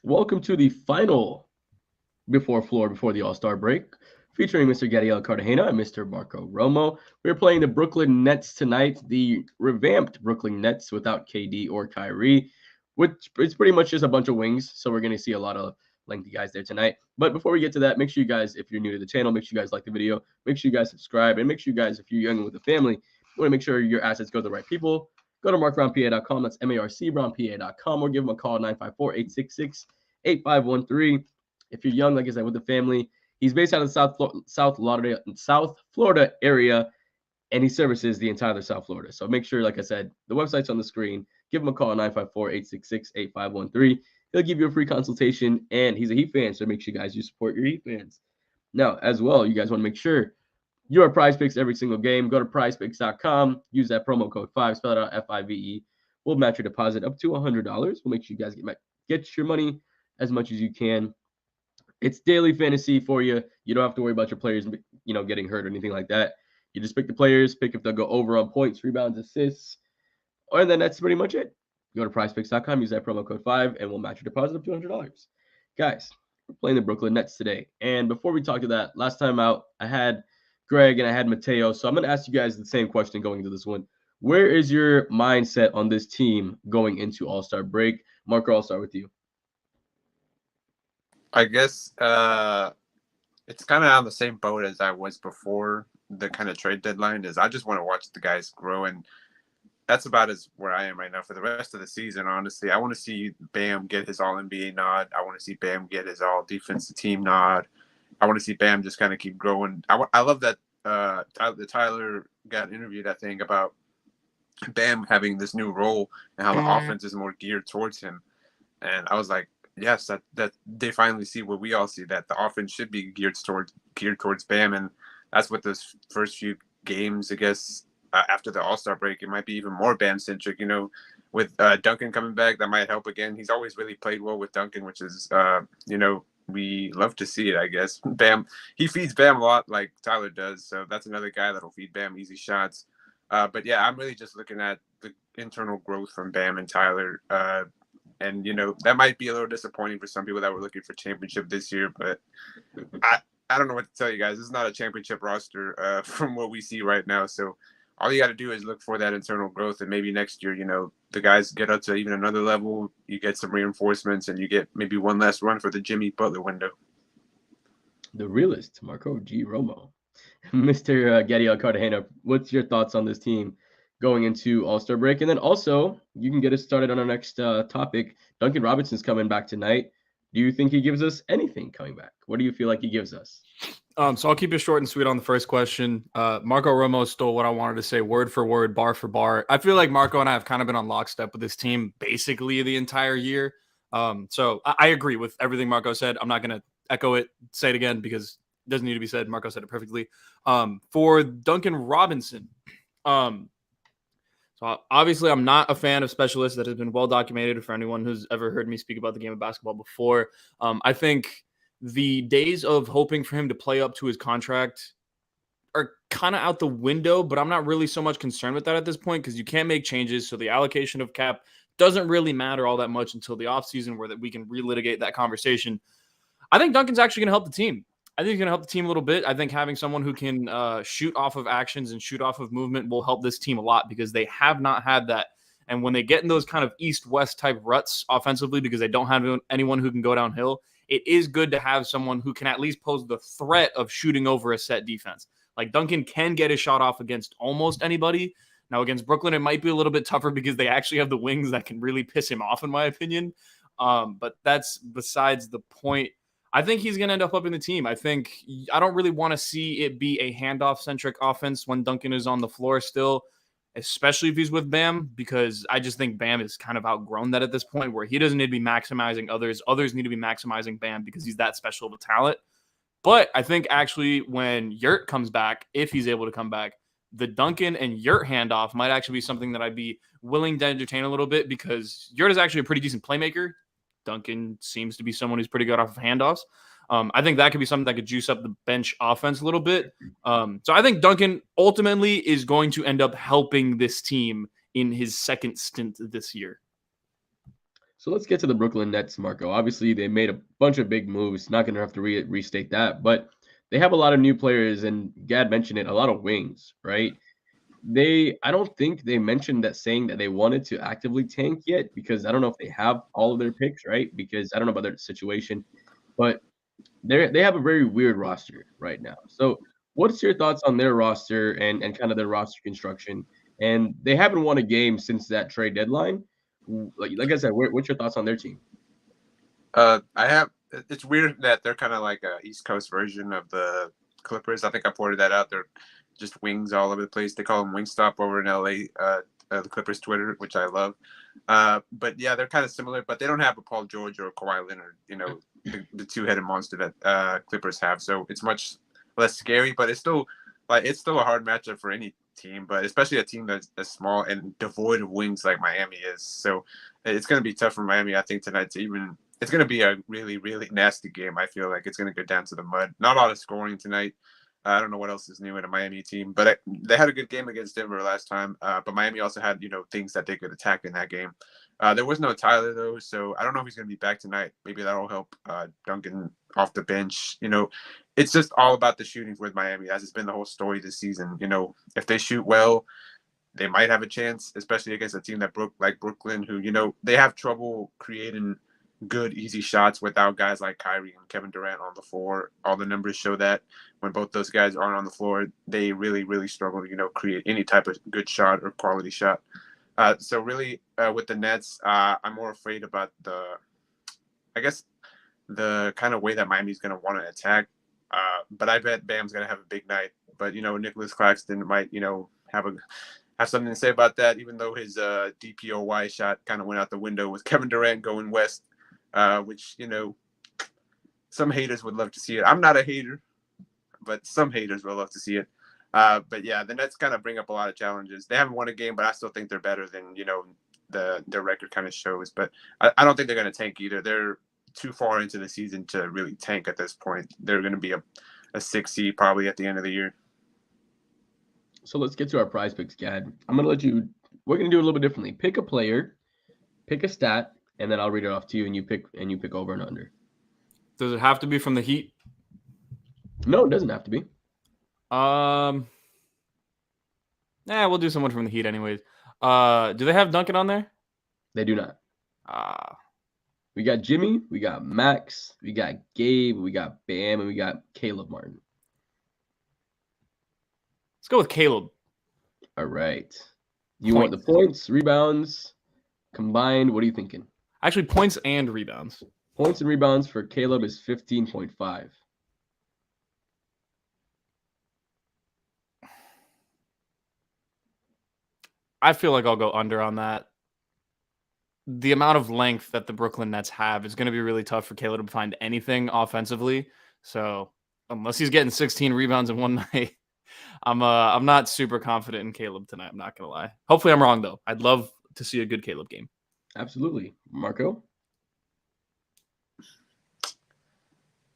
welcome to the final before the All-Star break, featuring Mr. Gadiel Cartagena and Mr. Marco Romo. We're playing the Brooklyn Nets tonight, the revamped Brooklyn Nets without KD or Kyrie, which is pretty much just a bunch of wings. So we're going to see a lot of lengthy guys there tonight. But before we get to that, make sure you guys, if you're new to the channel, make sure you guys like the video, make sure you guys subscribe, and make sure you guys, if you're young and with a family, you want to make sure your assets go to the right people. Go to markbrownpa.com. That's marcbrownpa.com, or give them a call 954-866-8513. If you're young, like I said, with a family, he's based out of the South Florida area, and he services the entire South Florida. So make sure, like I said, the website's on the screen. Give him a call 954-866-8513. He'll give you a free consultation, and he's a Heat fan, so make sure you guys support your Heat fans. Now, as well, you guys want to make sure you're a PrizePicks every single game. Go to PrizePicks.com. Use that promo code 5. Spell it out FIVE. We'll match your deposit up to $100. We'll make sure you guys get your money as much as you can. It's daily fantasy for you. You don't have to worry about your players, getting hurt or anything like that. You just pick the players, pick if they'll go over on points, rebounds, assists, and then that's pretty much it. Go to PrizePicks.com. Use that promo code 5, and we'll match your deposit up to $100. Guys, we're playing the Brooklyn Nets today. And before we talk to that, last time out, I had Greg and I had Mateo. So I'm going to ask you guys the same question going into this one. Where is your mindset on this team going into All-Star break? Marco, I'll start with you. I guess it's kind of on the same boat as I was before the kind of trade deadline. Is I just want to watch the guys grow, and that's about as where I am right now for the rest of the season. Honestly, I want to see Bam get his All NBA nod. I want to see Bam get his All Defensive Team nod. I want to see Bam just kind of keep growing. I love that Tyler got interviewed, I think, about Bam having this new role and how the offense is more geared towards him. And I was like, yes, that they finally see what we all see, that the offense should be geared towards Bam. And that's what those first few games, I guess, after the All-Star break, it might be even more Bam-centric, with Duncan coming back, that might help again. He's always really played well with Duncan, which is, we love to see it, I guess. Bam, he feeds Bam a lot like Tyler does, so that's another guy that'll feed Bam easy shots. But yeah, I'm really just looking at the internal growth from Bam and Tyler. And, that might be a little disappointing for some people that were looking for championship this year, but I don't know what to tell you guys. This is not a championship roster from what we see right now. So all you got to do is look for that internal growth, and maybe next year, the guys get up to even another level. You get some reinforcements, and you get maybe one last run for the Jimmy Butler window. The realist, Marco G. Romo. Mr. Gadiel Cartagena, what's your thoughts on this team going into All-Star break? And then also, you can get us started on our next topic. Duncan Robinson's coming back tonight. Do you think he gives us anything coming back? What do you feel like he gives us? So I'll keep it short and sweet on the first question. Marco Romo stole what I wanted to say word for word, bar for bar. I feel like Marco and I have kind of been on lockstep with this team basically the entire year. So I agree with everything Marco said. I'm not going to echo it, say it again, because it doesn't need to be said. Marco said it perfectly. For Duncan Robinson, so obviously I'm not a fan of specialists. That has been well documented for anyone who's ever heard me speak about the game of basketball before. I think the days of hoping for him to play up to his contract are kind of out the window, but I'm not really so much concerned with that at this point because you can't make changes. So the allocation of cap doesn't really matter all that much until the offseason where that we can relitigate that conversation. I think Duncan's actually going to help the team. I think he's going to help the team a little bit. I think having someone who can shoot off of actions and shoot off of movement will help this team a lot because they have not had that. And when they get in those kind of east-west type ruts offensively because they don't have anyone who can go downhill, it is good to have someone who can at least pose the threat of shooting over a set defense. Like Duncan can get his shot off against almost anybody. Now against Brooklyn, it might be a little bit tougher because they actually have the wings that can really piss him off, in my opinion. But that's besides the point. I think he's going to end up upping the team. I don't really want to see it be a handoff-centric offense when Duncan is on the floor still, especially if he's with Bam, because I just think Bam is kind of outgrown that at this point where he doesn't need to be maximizing others. Others need to be maximizing Bam because he's that special of a talent. But I think actually when Yurt comes back, if he's able to come back, the Duncan and Yurt handoff might actually be something that I'd be willing to entertain a little bit because Yurt is actually a pretty decent playmaker. Duncan seems to be someone who's pretty good off of handoffs. I think that could be something that could juice up the bench offense a little bit. So I think Duncan ultimately is going to end up helping this team in his second stint this year. So let's get to the Brooklyn Nets, Marco. Obviously, they made a bunch of big moves. Not going to have to restate that, but they have a lot of new players, and Gad mentioned it, a lot of wings, right? I don't think they mentioned that saying that they wanted to actively tank yet, because I don't know if they have all of their picks, right? Because I don't know about their situation, but they have a very weird roster right now. So what's your thoughts on their roster and kind of their roster construction? And they haven't won a game since that trade deadline. Like I said, what's your thoughts on their team? I have. It's weird that they're kind of like a East Coast version of the Clippers. I think I pointed that out. They're just wings all over the place. They call them Wingstop over in LA. The Clippers Twitter, which I love. But yeah, they're kind of similar, but they don't have a Paul George or a Kawhi Leonard. The two-headed monster that Clippers have. So it's much less scary, but it's still a hard matchup for any team, but especially a team that's small and devoid of wings like Miami is. So it's going to be tough for Miami, I think, tonight to even. It's going to be a really, really nasty game. I feel like it's going to go down to the mud. Not a lot of scoring tonight. I don't know what else is new in a Miami team, but they had a good game against Denver last time. But Miami also had, things that they could attack in that game. There was no Tyler, though, so I don't know if he's going to be back tonight. Maybe that'll help Duncan off the bench. It's just all about the shooting with Miami, as it's been the whole story this season. If they shoot well, they might have a chance, especially against a team like Brooklyn, who, they have trouble creating good, easy shots without guys like Kyrie and Kevin Durant on the floor. All the numbers show that when both those guys aren't on the floor, they really, really struggle to, create any type of good shot or quality shot. So really, with the Nets, I'm more afraid about the kind of way that Miami's going to want to attack. But I bet Bam's going to have a big night. But, Nicholas Claxton might, have something to say about that, even though his DPOY shot kind of went out the window with Kevin Durant going west, which, some haters would love to see it. I'm not a hater, but some haters will love to see it. But yeah, the Nets kind of bring up a lot of challenges. They haven't won a game, but I still think they're better than, their record kind of shows. But I don't think they're going to tank either. They're too far into the season to really tank at this point. They're going to be a 6 seed probably at the end of the year. So let's get to our prize picks, Gad. We're going to do it a little bit differently. Pick a player, pick a stat, and then I'll read it off to you, and you pick over and under. Does it have to be from the Heat? No, it doesn't have to be. We'll do someone from the Heat anyways. Do they have Duncan on there? They do not. We got Jimmy, we got Max, we got Gabe, we got Bam, and we got Caleb Martin. Let's go with Caleb. All right. You want the points, rebounds, combined? What are you thinking? Actually, points and rebounds. Points and rebounds for Caleb is 15.5. I feel like I'll go under on that. The amount of length that the Brooklyn Nets have is going to be really tough for Caleb to find anything offensively. So unless he's getting 16 rebounds in one night, I'm not super confident in Caleb tonight. I'm not going to lie. Hopefully I'm wrong, though. I'd love to see a good Caleb game. Absolutely. Marco?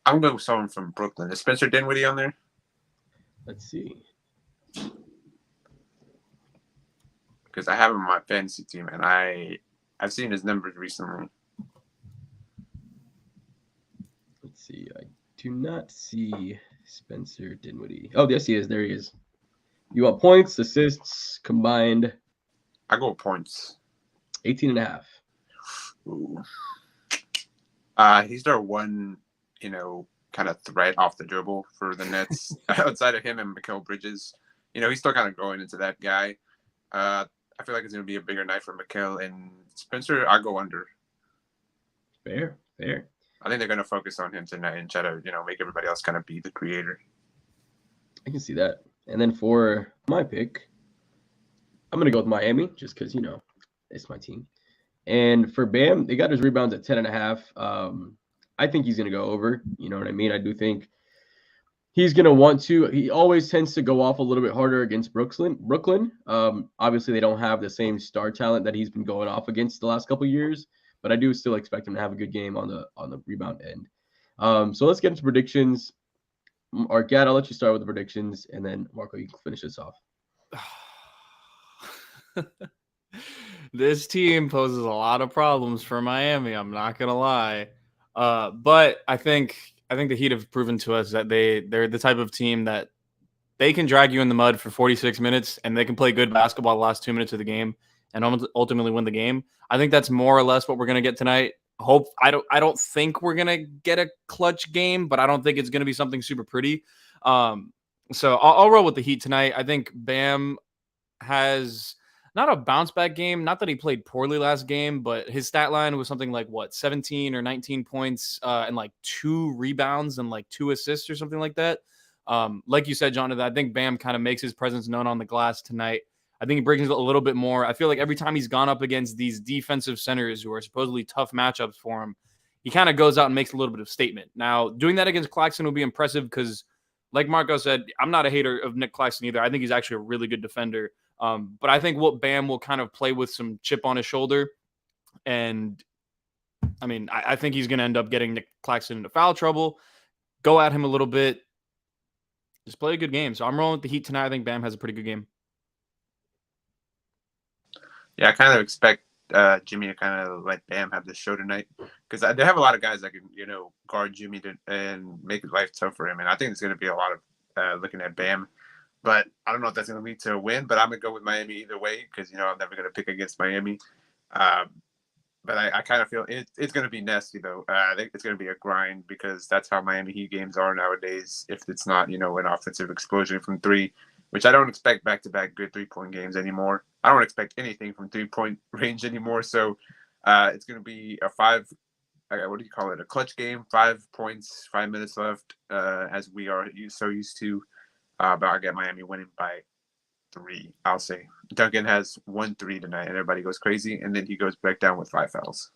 I'm going with someone from Brooklyn. Is Spencer Dinwiddie on there? Let's see. Because I have him on my fantasy team, and I've seen his numbers recently. Let's see. I do not see Spencer Dinwiddie. Oh, yes, he is. There he is. You want points, assists, combined? I go with points. 18.5. Ooh. He's their one, kind of threat off the dribble for the Nets. Outside of him and Mikal Bridges, he's still kind of growing into that guy. I feel like it's going to be a bigger night for Mikal and Spencer. I go under. Fair. I think they're going to focus on him tonight and try to, make everybody else kind of be the creator. I can see that. And then for my pick, I'm going to go with Miami just because, it's my team. And for Bam, they got his rebounds at 10.5. I think he's going to go over. You know what I mean? I do think he's going to want to. He always tends to go off a little bit harder against Brooklyn. Obviously, they don't have the same star talent that he's been going off against the last couple of years, but I do still expect him to have a good game on the rebound end. So let's get into predictions. Or Gad, I'll let you start with the predictions, and then Marco, you can finish this off. This team poses a lot of problems for Miami. I'm not gonna lie, but I think the Heat have proven to us that they're the type of team that they can drag you in the mud for 46 minutes and they can play good basketball the last 2 minutes of the game and ultimately win the game. I think that's more or less what we're gonna get tonight. I don't think we're gonna get a clutch game, but I don't think it's gonna be something super pretty. So I'll roll with the Heat tonight. I think Bam has not a bounce back game. Not that he played poorly last game, but his stat line was something like 17 or 19 points and like 2 rebounds and like 2 assists or something like that. Like you said, Jonathan, I think Bam kind of makes his presence known on the glass tonight. I think he brings it a little bit more. I feel like every time he's gone up against these defensive centers who are supposedly tough matchups for him, he kind of goes out and makes a little bit of statement. Now, doing that against Claxton will be impressive because, like Marco said, I'm not a hater of Nick Claxton either. I think he's actually a really good defender. But I think what Bam will kind of play with some chip on his shoulder. And I mean, I think he's going to end up getting Nick Claxton into foul trouble, go at him a little bit, just play a good game. So I'm rolling with the Heat tonight. I think Bam has a pretty good game. Yeah, I kind of expect Jimmy to kind of let Bam have the show tonight because they have a lot of guys that can, guard Jimmy and make his life tough for him. And I think it's going to be a lot of looking at Bam. But I don't know if that's going to lead to a win, but I'm going to go with Miami either way because, I'm never going to pick against Miami. But I kind of feel it's going to be nasty, though. I think it's going to be a grind because that's how Miami Heat games are nowadays. If it's not, an offensive explosion from three, which I don't expect back-to-back good three-point games anymore. I don't expect anything from three-point range anymore. So it's going to be a a clutch game, 5 points, 5 minutes left, as we are so used to. But I got Miami winning by 3, I'll say. Duncan has 1 3 tonight, and everybody goes crazy, and then he goes back down with 5 fouls.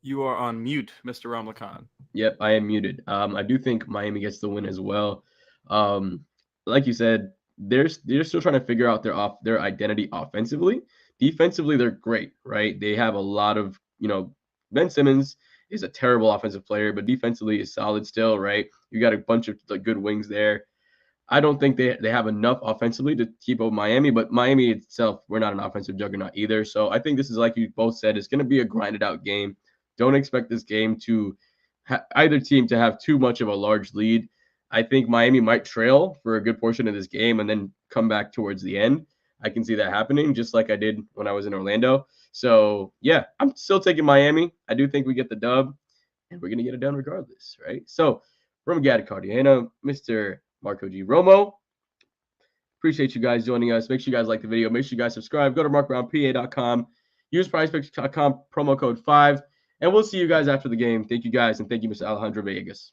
You are on mute, Mr. Ramlakan. Yep, I am muted. I do think Miami gets the win as well. Like you said, they're still trying to figure out their identity offensively. Defensively, they're great, right? They have a lot of, Ben Simmons is a terrible offensive player, but defensively is solid still, right? You got a bunch of good wings there. I don't think they have enough offensively to keep up Miami, but Miami itself, we're not an offensive juggernaut either. So I think this is, like you both said, it's going to be a grinded out game. Don't expect this game to either team to have too much of a large lead. I think Miami might trail for a good portion of this game and then come back towards the end. I can see that happening, just like I did when I was in Orlando. So, yeah, I'm still taking Miami. I do think we get the dub, and we're going to get it done regardless, right? So, from Gad Cardiana, Mr. Marco G. Romo, appreciate you guys joining us. Make sure you guys like the video. Make sure you guys subscribe. Go to markbrownpa.com. Use PrizePicks.com, promo code 5. And we'll see you guys after the game. Thank you guys, and thank you, Mr. Alejandro Vegas.